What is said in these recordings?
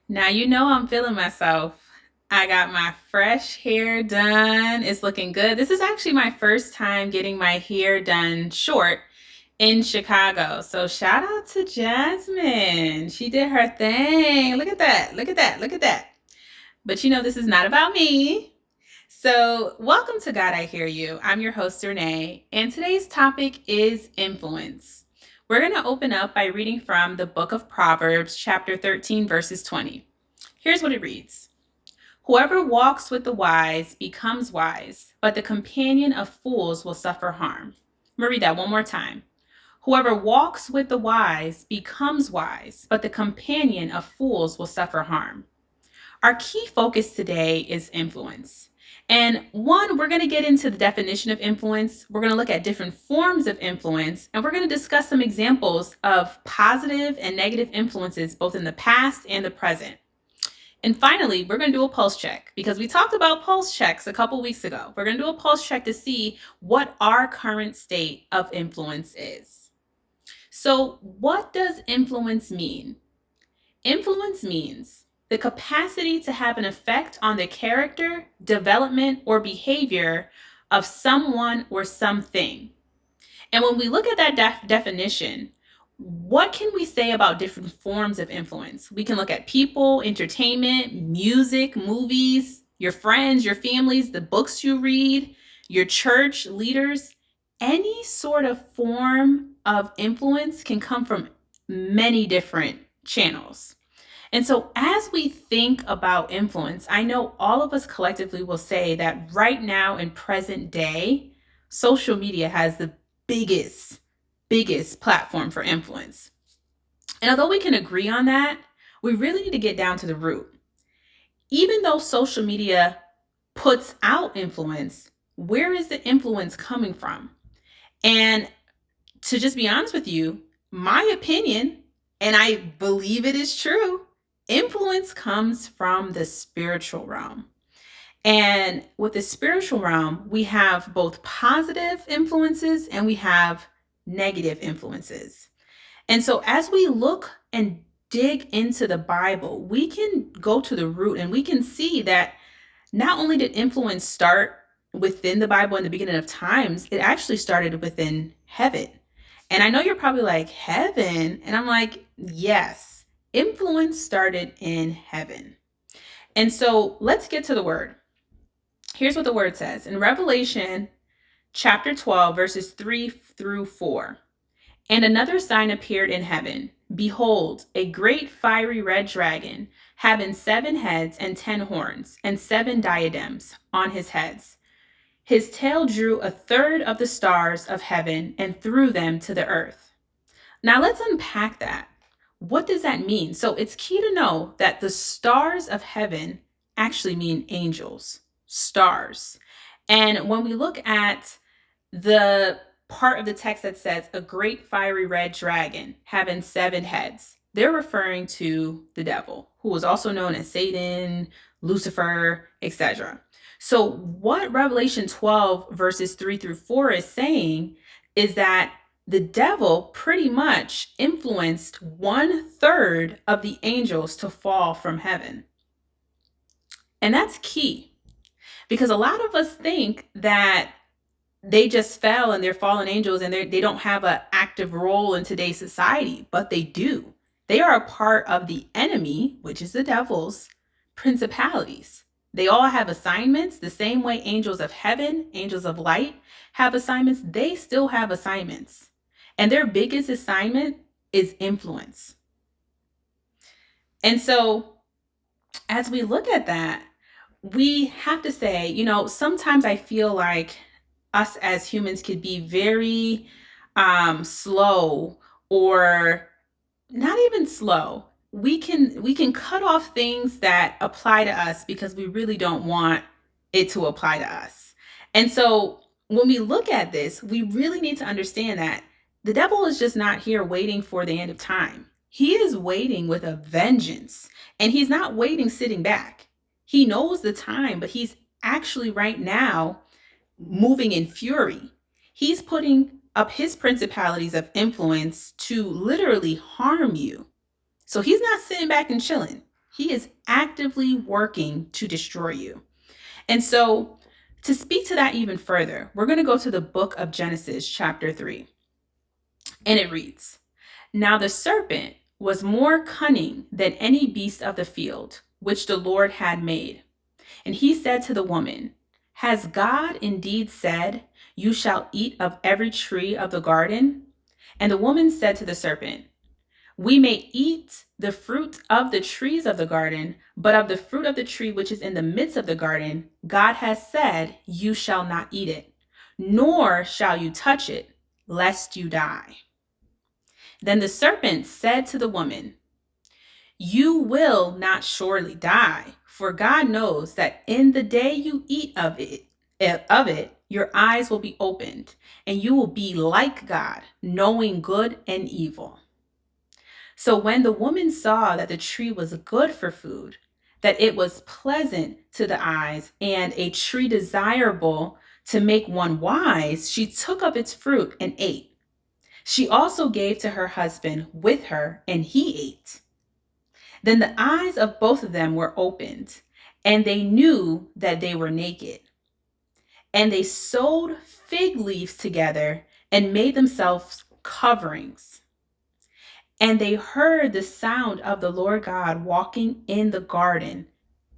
Now you know I'm feeling myself. I got my fresh hair done. It's looking good. This is actually my first time getting my hair done short in Chicago. So shout out to Jasmine. She did her thing. Look at that. Look at that. Look at that. But this is not about me. So, welcome to God I Hear You. I'm your host, Renee, and today's topic is influence. We're going to open up by reading from the book of Proverbs, chapter 13, verses 20. Here's what it reads: Whoever walks with the wise becomes wise, but the companion of fools will suffer harm. I'm going to read that one more time. Whoever walks with the wise becomes wise, but the companion of fools will suffer harm. Our key focus today is influence. And one, we're going to get into the definition of influence. We're going to look at different forms of influence, and we're going to discuss some examples of positive and negative influences, both in the past and the present. And finally, we're going to do a pulse check because we talked about pulse checks a couple weeks ago. We're going to do a pulse check to see what our current state of influence is. So, what does influence mean? Influence means the capacity to have an effect on the character, development, or behavior of someone or something. And when we look at that definition, what can we say about different forms of influence? We can look at people, entertainment, music, movies, your friends, your families, the books you read, your church leaders. Any sort of form of influence can come from many different channels. And so, as we think about influence, I know all of us collectively will say that right now in present day, social media has the biggest platform for influence. And although we can agree on that, we really need to get down to the root. Even though social media puts out influence, where is the influence coming from? And to just be honest with you, my opinion, and I believe it is true, influence comes from the spiritual realm. And with the spiritual realm, we have both positive influences and we have negative influences. And so as we look and dig into the Bible, we can go to the root and we can see that not only did influence start within the Bible in the beginning of times, it actually started within heaven. And I know you're probably like, heaven? And I'm like, yes, influence started in heaven. And so let's get to the word. Here's what the word says in Revelation chapter 12, verses 3 through 4. And another sign appeared in heaven. Behold, a great fiery red dragon, having 7 heads and 10 horns, and 7 diadems on his heads. His tail drew a third of the stars of heaven and threw them to the earth. Now let's unpack that. What does that mean? So it's key to know that the stars of heaven actually mean angels, stars. And when we look at the part of the text that says a great fiery red dragon having 7 heads, they're referring to the devil, who is also known as Satan, Lucifer, etc. So what Revelation 12 verses 3 through 4 is saying is that the devil pretty much influenced 1/3 of the angels to fall from heaven. And that's key because a lot of us think that they just fell and they're fallen angels and they don't have an active role in today's society, but they do. They are a part of the enemy, which is the devil's principalities. They all have assignments the same way angels of heaven, angels of light have assignments. They still have assignments. And their biggest assignment is influence. And so as we look at that, we have to say, sometimes I feel like us as humans could be very slow, or not even slow. We can cut off things that apply to us because we really don't want it to apply to us. And so when we look at this, we really need to understand that the devil is just not here waiting for the end of time. He is waiting with a vengeance, and he's not waiting sitting back. He knows the time, but he's actually right now moving in fury. He's putting up his principalities of influence to literally harm you. So he's not sitting back and chilling. He is actively working to destroy you. And so, to speak to that even further, we're going to go to the book of Genesis, chapter 3. And it reads, "Now the serpent was more cunning than any beast of the field, which the Lord had made. And he said to the woman, Has God indeed said, You shall eat of every tree of the garden? And the woman said to the serpent, We may eat the fruit of the trees of the garden, but of the fruit of the tree which is in the midst of the garden, God has said, You shall not eat it, nor shall you touch it, lest you die. Then the serpent said to the woman, You will not surely die, for God knows that in the day you eat of it, your eyes will be opened, and you will be like God, knowing good and evil. So when the woman saw that the tree was good for food, that it was pleasant to the eyes, and a tree desirable to make one wise, she took of its fruit and ate. She also gave to her husband with her, and he ate. Then the eyes of both of them were opened, and they knew that they were naked. And they sewed fig leaves together and made themselves coverings. And they heard the sound of the Lord God walking in the garden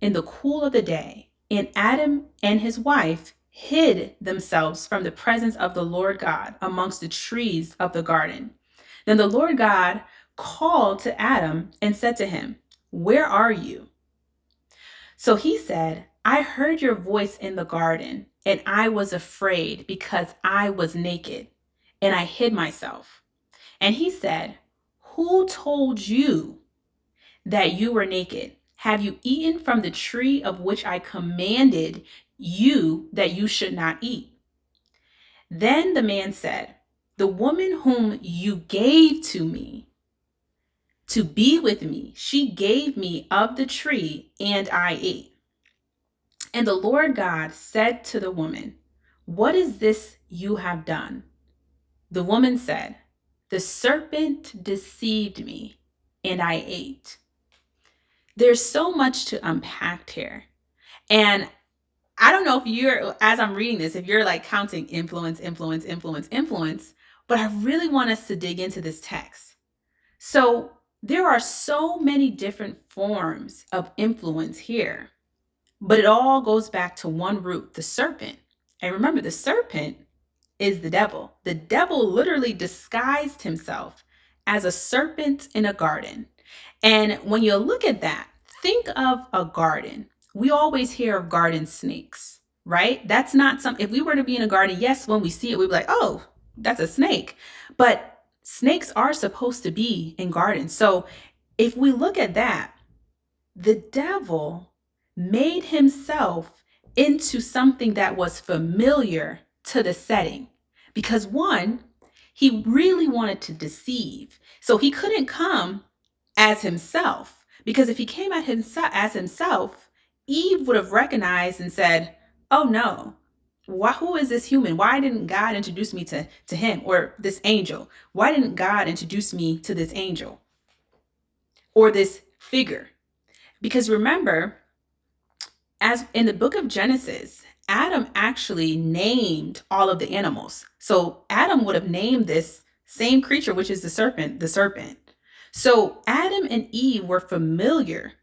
in the cool of the day. And Adam and his wife hid themselves from the presence of the Lord God amongst the trees of the garden. Then the Lord God called to Adam and said to him, Where are you? So he said, I heard your voice in the garden, and I was afraid because I was naked, and I hid myself. And he said, Who told you that you were naked? Have you eaten from the tree of which I commanded you that you should not eat? Then the man said, The woman whom you gave to me to be with me, she gave me of the tree, and I ate. And the Lord God said to the woman, What is this you have done? The woman said, The serpent deceived me, and I ate. There's so much to unpack here. And I don't know if you're, as I'm reading this, if you're like counting influence, influence, influence, influence, but I really want us to dig into this text. So there are so many different forms of influence here, but it all goes back to one root, the serpent. And remember, the serpent is the devil. The devil literally disguised himself as a serpent in a garden. And when you look at that, think of a garden. We always hear of garden snakes, right? That's not something, if we were to be in a garden, yes, when we see it, we'd be like, oh, that's a snake. But snakes are supposed to be in gardens. So if we look at that, the devil made himself into something that was familiar to the setting. Because one, he really wanted to deceive. So he couldn't come as himself. Because if he came at himself as himself, Eve would have recognized and said, oh no, who is this human? Why didn't God introduce me to him, or this angel? Why didn't God introduce me to this angel or this figure? Because remember, as in the book of Genesis, Adam actually named all of the animals. So Adam would have named this same creature, which is the serpent, the serpent. So Adam and Eve were familiar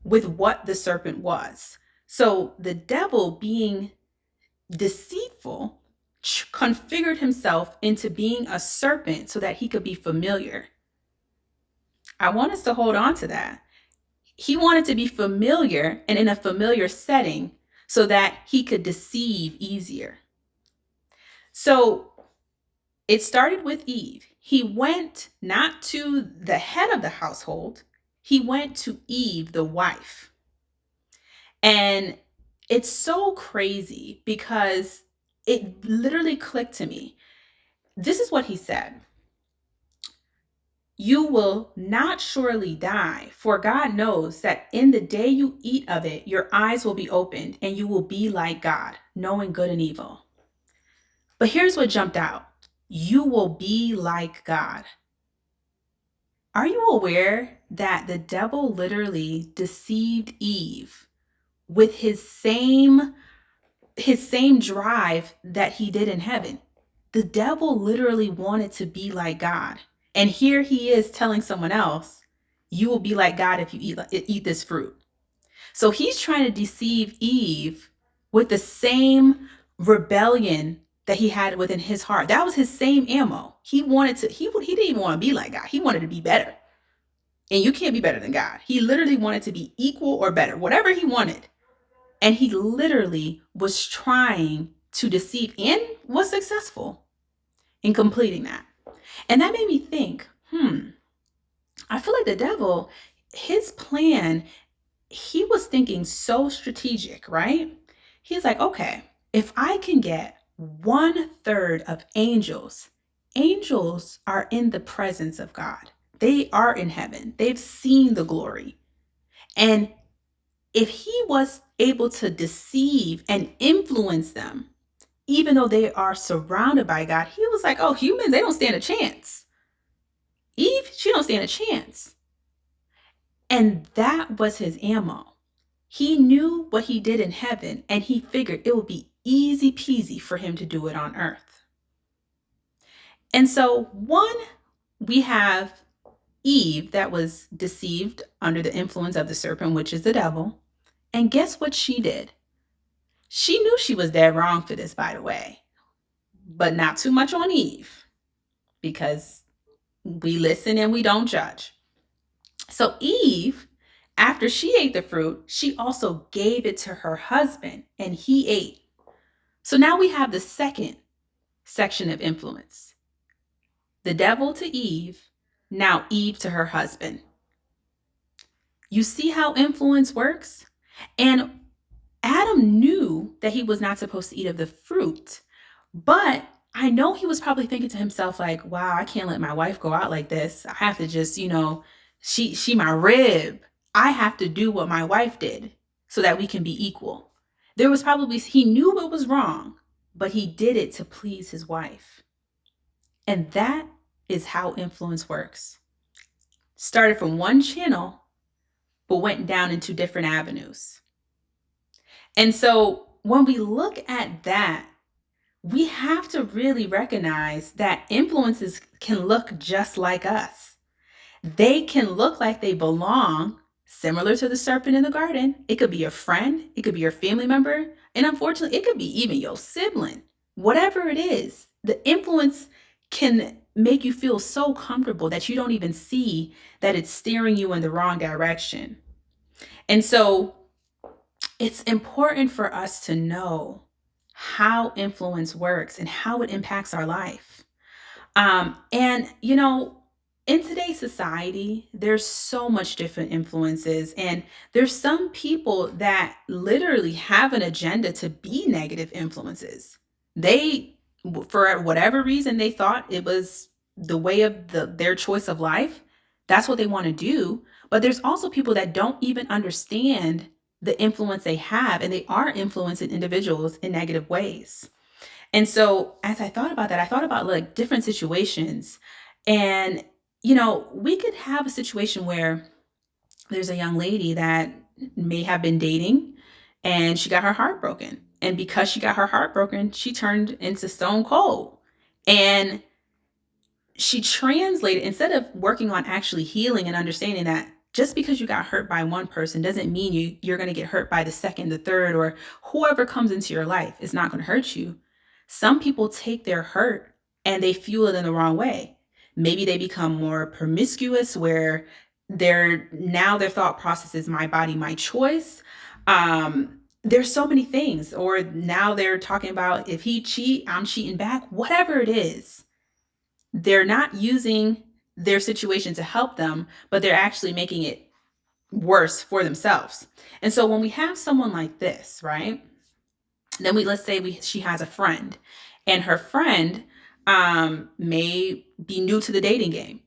with what the serpent was. So the devil, being deceitful, configured himself into being a serpent so that he could be familiar. I want us to hold on to that. He wanted to be familiar and in a familiar setting so that he could deceive easier. So it started with Eve. He went not to the head of the household, he went to Eve, the wife. And it's so crazy because it literally clicked to me. This is what he said. You will not surely die, for God knows that in the day you eat of it, your eyes will be opened and you will be like God, knowing good and evil. But here's what jumped out. You will be like God. Are you aware that the devil literally deceived Eve with his same drive that he did in heaven? The devil literally wanted to be like God. And here he is telling someone else, you will be like God if you eat this fruit. So he's trying to deceive Eve with the same rebellion that he had within his heart. That was his same ammo. He didn't even want to be like God. He wanted to be better. And you can't be better than God. He literally wanted to be equal or better, whatever he wanted. And he literally was trying to deceive and was successful in completing that. And that made me think, I feel like the devil, his plan, he was thinking so strategic, right? He's like, okay, if I can get 1/3 of angels, angels are in the presence of God. They are in heaven. They've seen the glory. And if he was able to deceive and influence them, even though they are surrounded by God, he was like, oh, humans, they don't stand a chance. Eve, she don't stand a chance. And that was his ammo. He knew what he did in heaven, and he figured it would be easy peasy for him to do it on earth. And so, one, we have Eve that was deceived under the influence of the serpent, which is the devil. And guess what she did? She knew she was dead wrong for this, by the way, but not too much on Eve, because we listen and we don't judge. So Eve, after she ate the fruit, she also gave it to her husband and he ate. So now we have the second section of influence. The devil to Eve, now Eve to her husband. You see how influence works? And Adam knew that he was not supposed to eat of the fruit, but I know he was probably thinking to himself, like, wow, I can't let my wife go out like this. I have to just, she my rib. I have to do what my wife did so that we can be equal. He knew it was wrong, but he did it to please his wife. And that is how influence works. Started from one channel, but went down into different avenues. And so when we look at that, we have to really recognize that influences can look just like us. They can look like they belong, similar to the serpent in the garden. It could be your friend, it could be your family member, and unfortunately, it could be even your sibling. Whatever it is, the influence can make you feel so comfortable that you don't even see that it's steering you in the wrong direction. And so it's important for us to know how influence works and how it impacts our life. And in today's society, there's so much different influences, and there's some people that literally have an agenda to be negative influences. They, for whatever reason, they thought it was the way of their choice of life. That's what they want to do. But there's also people that don't even understand the influence they have, and they are influencing individuals in negative ways. And so as I thought about that, I thought about like different situations. And, we could have a situation where there's a young lady that may have been dating and she got her heart broken. And because she got her heart broken, she turned into stone cold. And she translated, instead of working on actually healing and understanding that just because you got hurt by one person doesn't mean you're going to get hurt by the second, the third, or whoever comes into your life is not going to hurt you. Some people take their hurt and they fuel it in the wrong way. Maybe they become more promiscuous, where their thought process is my body, my choice. There's so many things. Or now they're talking about, if he cheat, I'm cheating back. Whatever it is, they're not using their situation to help them, but they're actually making it worse for themselves. And so when we have someone like this, right, then let's say she has a friend, and her friend may be new to the dating game.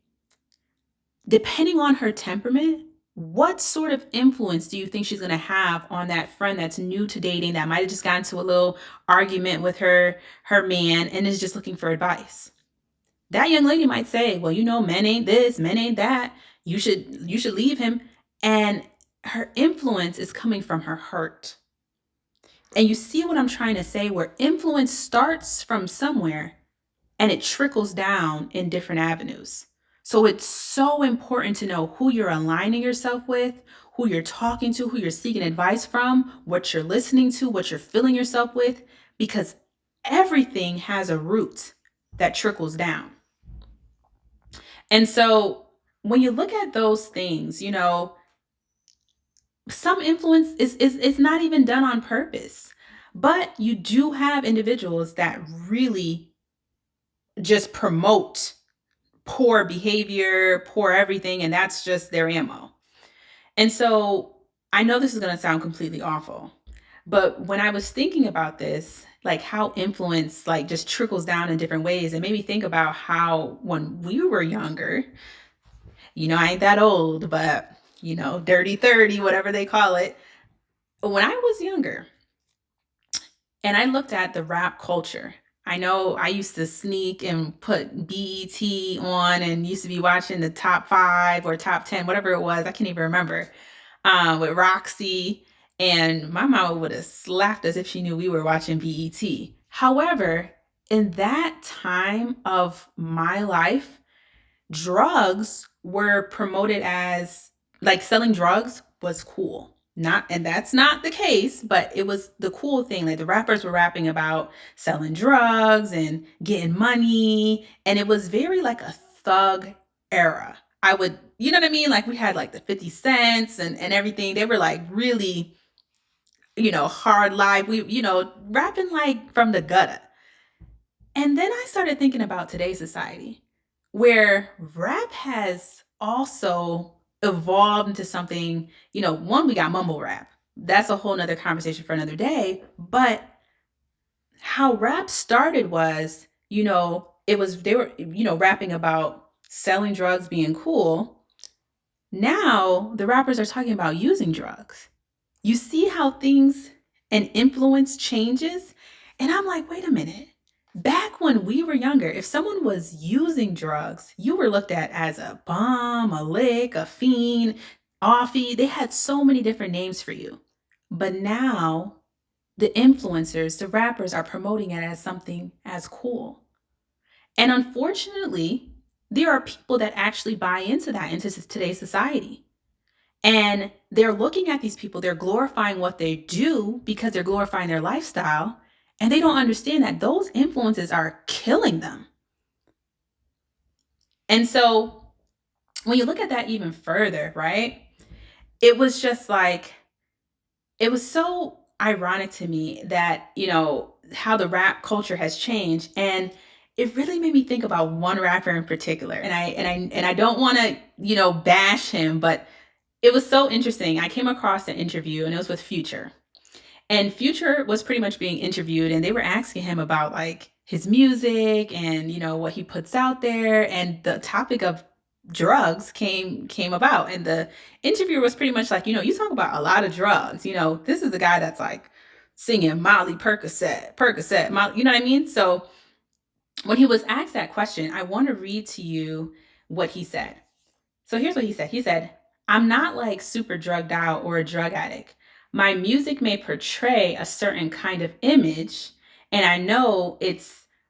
Depending on her temperament, what sort of influence do you think she's going to have on that friend that's new to dating, that might have just gotten into a little argument with her man and is just looking for advice? That young lady might say, well, men ain't this, men ain't that. You should leave him. And her influence is coming from her hurt. And you see what I'm trying to say, where influence starts from somewhere and it trickles down in different avenues. So it's so important to know who you're aligning yourself with, who you're talking to, who you're seeking advice from, what you're listening to, what you're filling yourself with, because everything has a root that trickles down. And so when you look at those things, some influence is not even done on purpose. But you do have individuals that really just promote poor behavior, poor everything, and that's just their ammo. And so I know this is going to sound completely awful, but when I was thinking about this, like how influence like just trickles down in different ways, it made me think about how when we were younger, I ain't that old, but dirty 30, whatever they call it. When I was younger, and I looked at the rap culture. I know I used to sneak and put BET on and used to be watching the top 5 or top 10, whatever it was. I can't even remember. With Roxy. And my mama would have slapped us if she knew we were watching BET. However, in that time of my life, drugs were promoted as like selling drugs was cool. Not, and that's not the case, but it was the cool thing. Like the rappers were rapping about selling drugs and getting money, and it was very like a thug era. I would, you know what I mean? Like we had like the 50 cents and everything. They were like really, hard life. We, rapping like from the gutter. And then I started thinking about today's society where rap has also evolved into something, one, we got mumble rap. That's a whole nother conversation for another day. But how rap started was, they were, rapping about selling drugs being cool. Now the rappers are talking about using drugs. You see how things and influence changes? And I'm like, wait a minute. Back when we were younger, if someone was using drugs, you were looked at as a bum, a lick, a fiend, offie. They had so many different names for you. But now the influencers, the rappers are promoting it as something as cool. And unfortunately, there are people that actually buy into that into today's society. And they're looking at these people, they're glorifying what they do because they're glorifying their lifestyle. And they don't understand that those influences are killing them. And so when you look at that even further, right? It was just like, it was so ironic to me that, how the rap culture has changed. And it really made me think about one rapper in particular. And I don't want to, bash him, but it was so interesting. I came across an interview and it was with Future. And Future was pretty much being interviewed and they were asking him about like his music and what he puts out there, and the topic of drugs came about, and the interviewer was pretty much like, you talk about a lot of drugs, this is the guy that's like singing Molly Percocet, Molly, you know what I mean? So when he was asked that question, I want to read to you what he said. So here's what he said. He said, I'm not like super drugged out or a drug addict. My music may portray a certain kind of image. And I know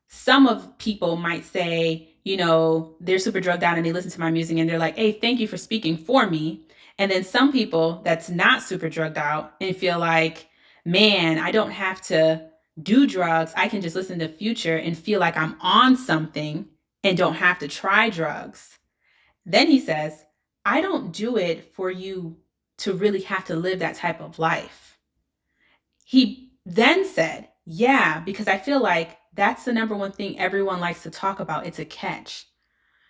some of people might say, they're super drugged out and they listen to my music and they're like, hey, thank you for speaking for me. And then some people that's not super drugged out and feel like, man, I don't have to do drugs. I can just listen to Future and feel like I'm on something and don't have to try drugs. Then he says, I don't do it for you to really have to live that type of life. He then said, yeah, because I feel like that's the number one thing everyone likes to talk about. It's a catch.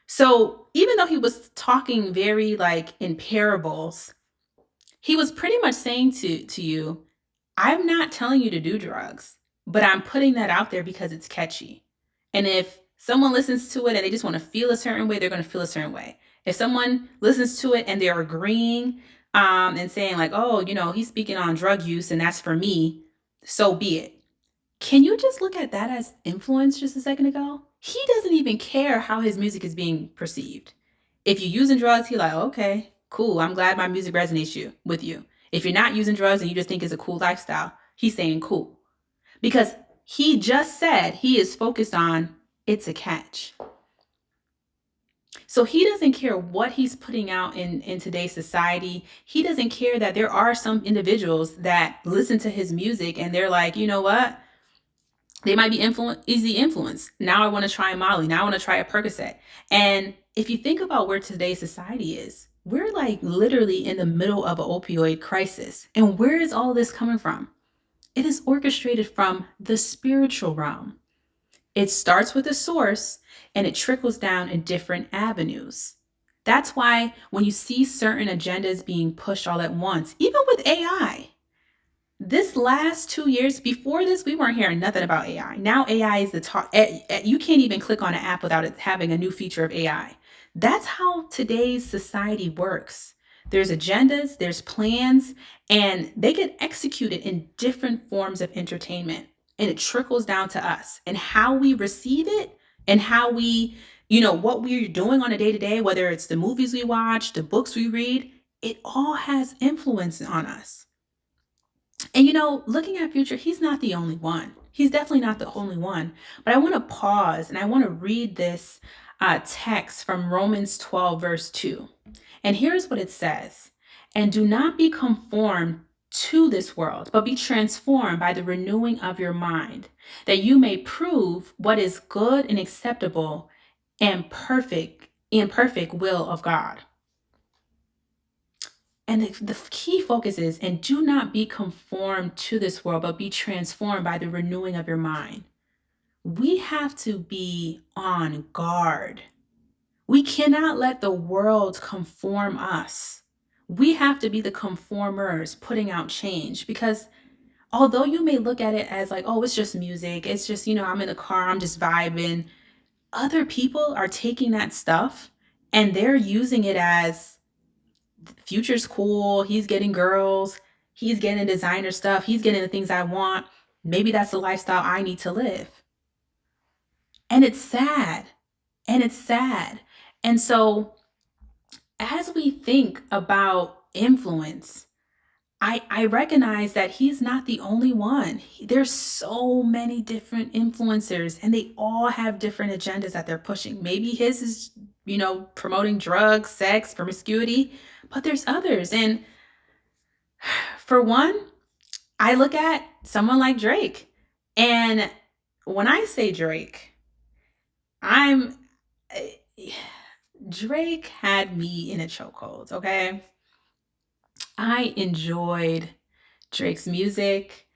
So even though he was talking very like in parables, he was pretty much saying to you, I'm not telling you to do drugs, but I'm putting that out there because it's catchy. And if someone listens to it and they just want to feel a certain way, they're going to feel a certain way. If someone listens to it and they're agreeing and saying like, oh, he's speaking on drug use and that's for me, so be it. Can you just look at that as influence just a second ago? He doesn't even care how his music is being perceived. If you're using drugs, he like, okay, cool. I'm glad my music resonates with you. If you're not using drugs and you just think it's a cool lifestyle, he's saying cool. Because he just said he is focused on it's a catch. So he doesn't care what he's putting out in today's society. He doesn't care that there are some individuals that listen to his music and they're like, you know what? They might be easy influence. Now I want to try Molly. Now I want to try a Percocet. And if you think about where today's society is, we're like literally in the middle of an opioid crisis. And where is all this coming from? It is orchestrated from the spiritual realm. It starts with a source and it trickles down in different avenues. That's why when you see certain agendas being pushed all at once, even with AI, this last 2 years, before this, we weren't hearing nothing about AI. Now AI is the talk. You can't even click on an app without it having a new feature of AI. That's how today's society works. There's agendas, there's plans, and they get executed in different forms of entertainment. And it trickles down to us and how we receive it and how we, what we're doing on a day to day, whether it's the movies we watch, the books we read, it all has influence on us. And looking at Future, he's not the only one. He's definitely not the only one. But I want to pause and I want to read this text from Romans 12, verse 2. And here's what it says. And do not be conformed to this world, but be transformed by the renewing of your mind, that you may prove what is good and acceptable and perfect will of God. And the key focus is, and do not be conformed to this world, but be transformed by the renewing of your mind. We have to be on guard. We cannot let the world conform us. We have to be the conformers putting out change, because although you may look at it as like, oh, it's just music. It's just, I'm in the car, I'm just vibing. Other people are taking that stuff and they're using it as Future's cool. He's getting girls. He's getting designer stuff. He's getting the things I want. Maybe that's the lifestyle I need to live. And it's sad. And it's sad. And so as we think about influence, I recognize that he's not the only one. There's so many different influencers and they all have different agendas that they're pushing. Maybe his is, promoting drugs, sex, promiscuity, but there's others. And for one, I look at someone like Drake. And when I say Drake, Drake had me in a chokehold, okay? I enjoyed Drake's music.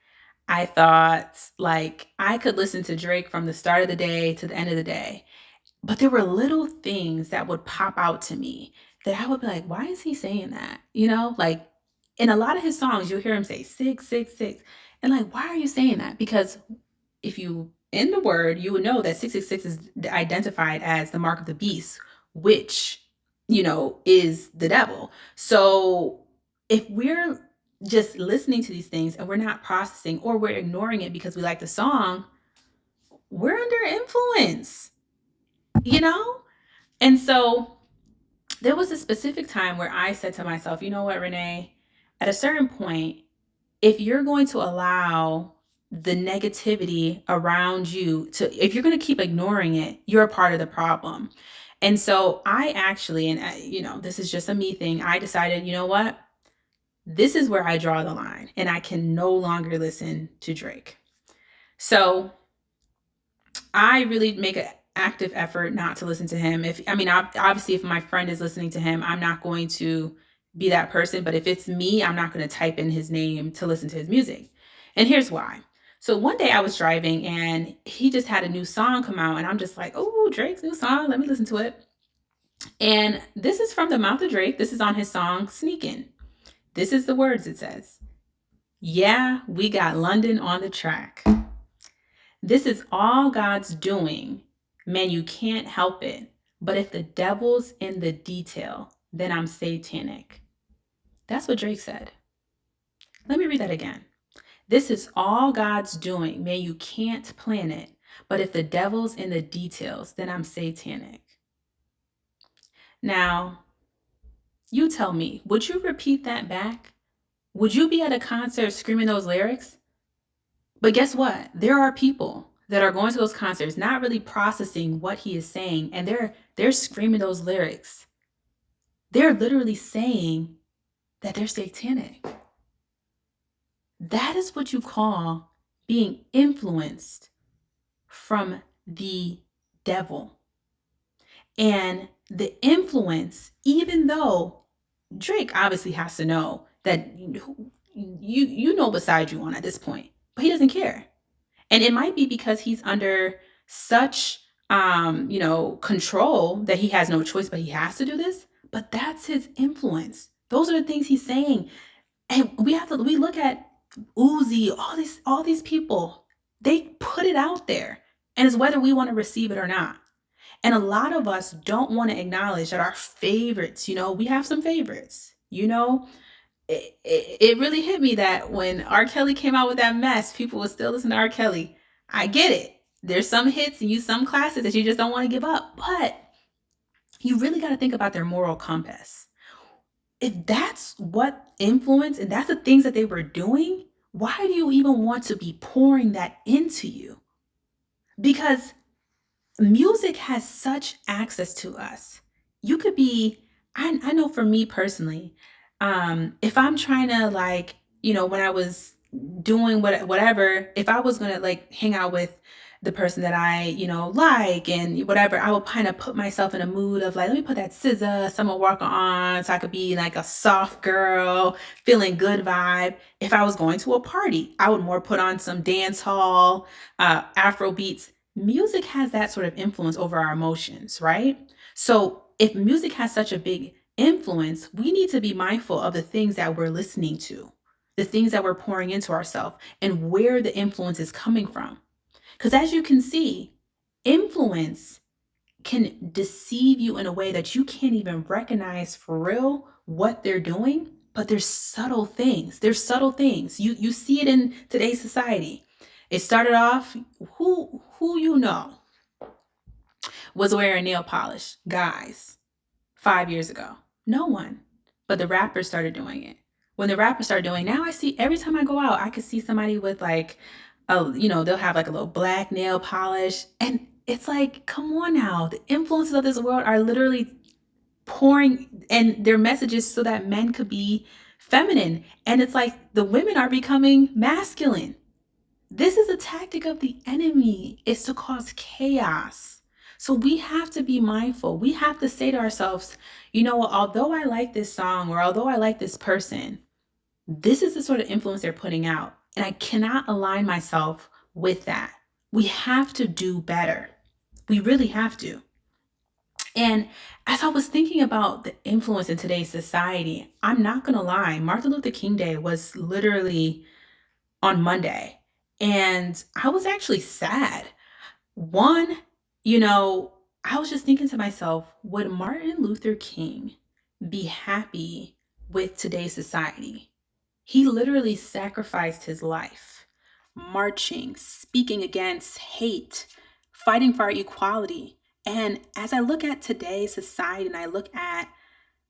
I thought like I could listen to Drake from the start of the day to the end of the day. But there were little things that would pop out to me that I would be like, why is he saying that? Like in a lot of his songs, you'll hear him say 666. And like, why are you saying that? Because if you in the word, you would know that 666 is identified as the mark of the beast, which, is the devil. So if we're just listening to these things and we're not processing, or we're ignoring it because we like the song, we're under influence, And so there was a specific time where I said to myself, you know what, Renee, at a certain point, if you're going to allow the negativity around you if you're going to keep ignoring it, you're a part of the problem. And so I actually, and this is just a me thing, I decided, you know what, this is where I draw the line and I can no longer listen to Drake. So I really make an active effort not to listen to him. Obviously, if my friend is listening to him, I'm not going to be that person. But if it's me, I'm not going to type in his name to listen to his music. And here's why. So one day I was driving and he just had a new song come out. And I'm just like, oh, Drake's new song. Let me listen to it. And this is from the mouth of Drake. This is on his song, Sneakin'. This is the words it says. Yeah, we got London on the track. This is all God's doing. Man, you can't help it. But if the devil's in the detail, then I'm satanic. That's what Drake said. Let me read that again. This is all God's doing. Man, you can't plan it. But if the devil's in the details, then I'm satanic. Now, you tell me, would you repeat that back? Would you be at a concert screaming those lyrics? But guess what? There are people that are going to those concerts not really processing what he is saying, and they're screaming those lyrics. They're literally saying that they're satanic. That is what you call being influenced from the devil. And the influence, even though Drake obviously has to know that you know beside you on at this point, but he doesn't care. And it might be because he's under such control that he has no choice, but he has to do this. But that's his influence. Those are the things he's saying. And we look at Uzi, all these people, they put it out there. And it's whether we want to receive it or not. And a lot of us don't want to acknowledge that our favorites, we have some favorites, it really hit me that when R. Kelly came out with that mess, people would still listen to R. Kelly. I get it. There's some hits and some classes that you just don't want to give up. But you really got to think about their moral compass. If that's what influence and that's the things that they were doing, why do you even want to be pouring that into you? Because music has such access to us. You could be, I know for me personally, if I'm trying to when I was doing whatever, if I was gonna hang out with the person that I, like and whatever, I would kind of put myself in a mood of let me put that scissor, Summer Walker on so I could be like a soft girl, feeling good vibe. If I was going to a party, I would more put on some dance hall, Afro beats. Music has that sort of influence over our emotions, right? So if music has such a big influence, we need to be mindful of the things that we're listening to, the things that we're pouring into ourselves, and where the influence is coming from. Because as you can see, influence can deceive you in a way that you can't even recognize for real what they're doing. But there's subtle things. There's subtle things. You see it in today's society. It started off, who was wearing nail polish? Guys, 5 years ago. No one. But the rappers started doing it. When the rappers started doing it, now I see every time I go out, I could see somebody with they'll have like a little black nail polish. And it's like, come on now. The influences of this world are literally pouring and their messages so that men could be feminine. And it's like the women are becoming masculine. This is a tactic of the enemy. It's to cause chaos. So we have to be mindful. We have to say to ourselves, although I like this song or although I like this person, this is the sort of influence they're putting out. And I cannot align myself with that. We have to do better. We really have to. And as I was thinking about the influence in today's society, I'm not going to lie, Martin Luther King Day was literally on Monday. And I was actually sad. One, I was just thinking to myself, would Martin Luther King be happy with today's society? He literally sacrificed his life, marching, speaking against hate, fighting for our equality. And as I look at today's society and I look at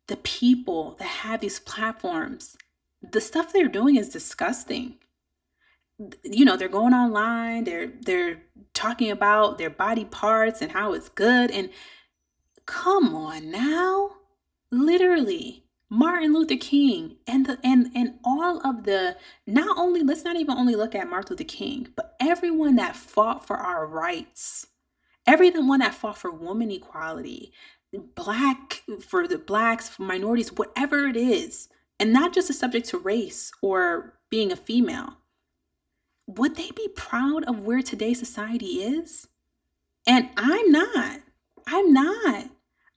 the people that have these platforms, the stuff they're doing is disgusting. They're going online, they're talking about their body parts and how it's good. And come on now, literally Martin Luther King and all of the, not only, let's not even only look at Martin Luther King, but everyone that fought for our rights, everyone that fought for woman equality, for the blacks, for minorities, whatever it is, and not just a subject to race or being a female. Would they be proud of where today's society is? And I'm not.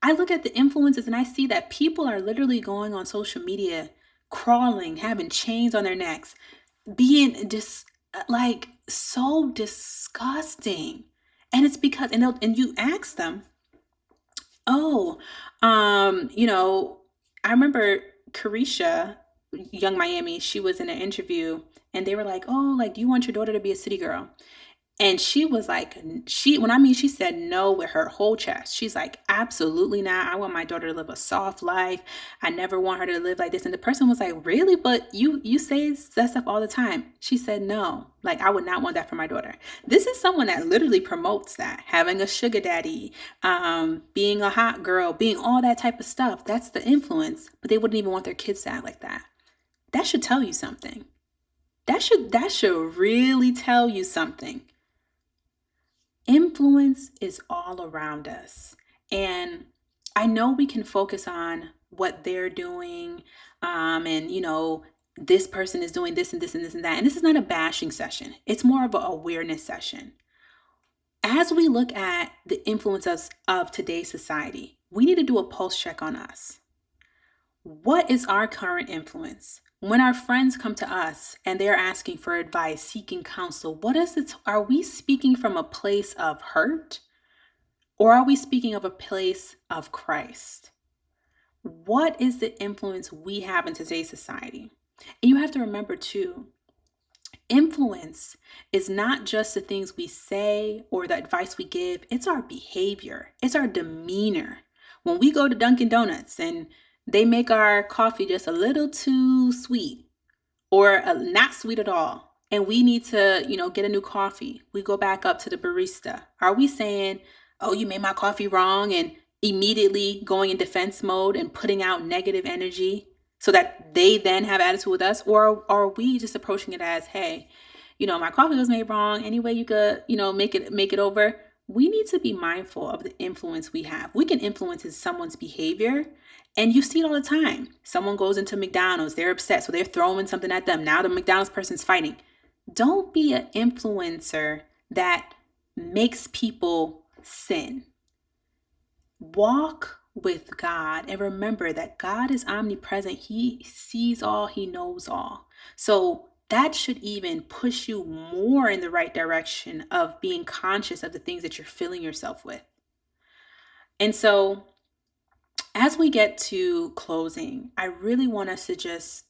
I look at the influences and I see that people are literally going on social media, crawling, having chains on their necks, being just so disgusting. And it's because, and you ask them, oh, I remember Carisha, Young Miami, she was in an interview and they were like, oh, do you want your daughter to be a city girl? And she was like, she said no with her whole chest. She's like, absolutely not. I want my daughter to live a soft life. I never want her to live like this. And the person was like, really? But you say that stuff all the time. She said, no, like I would not want that for my daughter. This is someone that literally promotes that, having a sugar daddy, being a hot girl, being all that type of stuff. That's the influence, but they wouldn't even want their kids to act like that. That should tell you something. That should really tell you something. Influence is all around us. And I know we can focus on what they're doing, and this person is doing this and this and this and that. And this is not a bashing session. It's more of an awareness session. As we look at the influences of today's society, we need to do a pulse check on us. What is our current influence? When our friends come to us and they're asking for advice, seeking counsel, are we speaking from a place of hurt, or are we speaking of a place of Christ? What is the influence we have in today's society? And you have to remember too, influence is not just the things we say or the advice we give, it's our behavior, it's our demeanor. When we go to Dunkin' Donuts and they make our coffee just a little too sweet or not sweet at all, and we need to, get a new coffee, we go back up to the barista. Are we saying, oh, you made my coffee wrong, and immediately going in defense mode and putting out negative energy so that they then have attitude with us? Or are we just approaching it as, hey, my coffee was made wrong. Any way you could, make it over? We need to be mindful of the influence we have. We can influence someone's behavior. And you see it all the time. Someone goes into McDonald's, they're upset, so they're throwing something at them. Now the McDonald's person's fighting. Don't be an influencer that makes people sin. Walk with God and remember that God is omnipresent. He sees all, He knows all. So that should even push you more in the right direction of being conscious of the things that you're filling yourself with. And so as we get to closing, I really want us to just,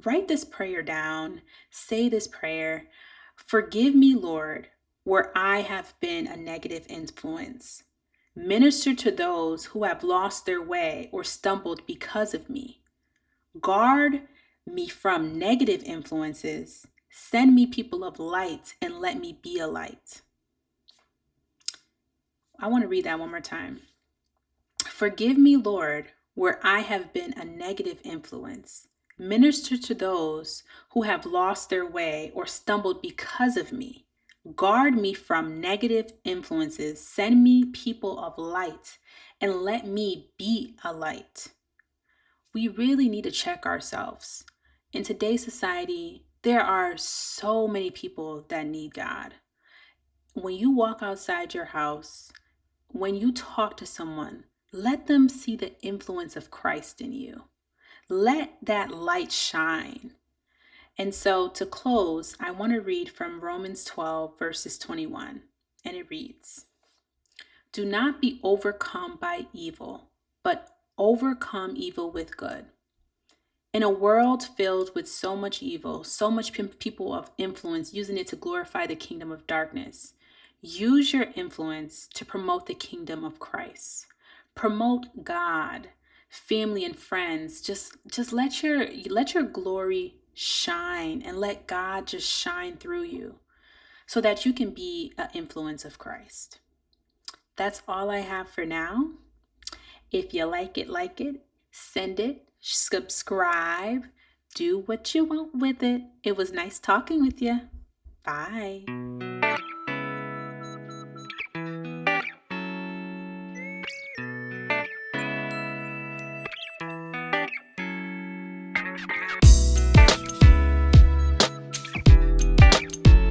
write this prayer down, say this prayer. Forgive me, Lord, where I have been a negative influence. Minister to those who have lost their way or stumbled because of me. Guard me from negative influences. Send me people of light and let me be a light. I want to read that one more time. Forgive me, Lord, where I have been a negative influence. Minister to those who have lost their way or stumbled because of me. Guard me from negative influences. Send me people of light and let me be a light. We really need to check ourselves. In today's society, there are so many people that need God. When you walk outside your house, when you talk to someone, let them see the influence of Christ in you. Let that light shine. And so to close, I want to read from Romans 12, verses 21. And it reads, do not be overcome by evil, but overcome evil with good. In a world filled with so much evil, so much people of influence using it to glorify the kingdom of darkness, use your influence to promote the kingdom of Christ. Promote God, family and friends. Just let your glory shine and let God just shine through you so that you can be an influence of Christ. That's all I have for now. If you like it, send it, subscribe, do what you want with it. It was nice talking with you. Bye.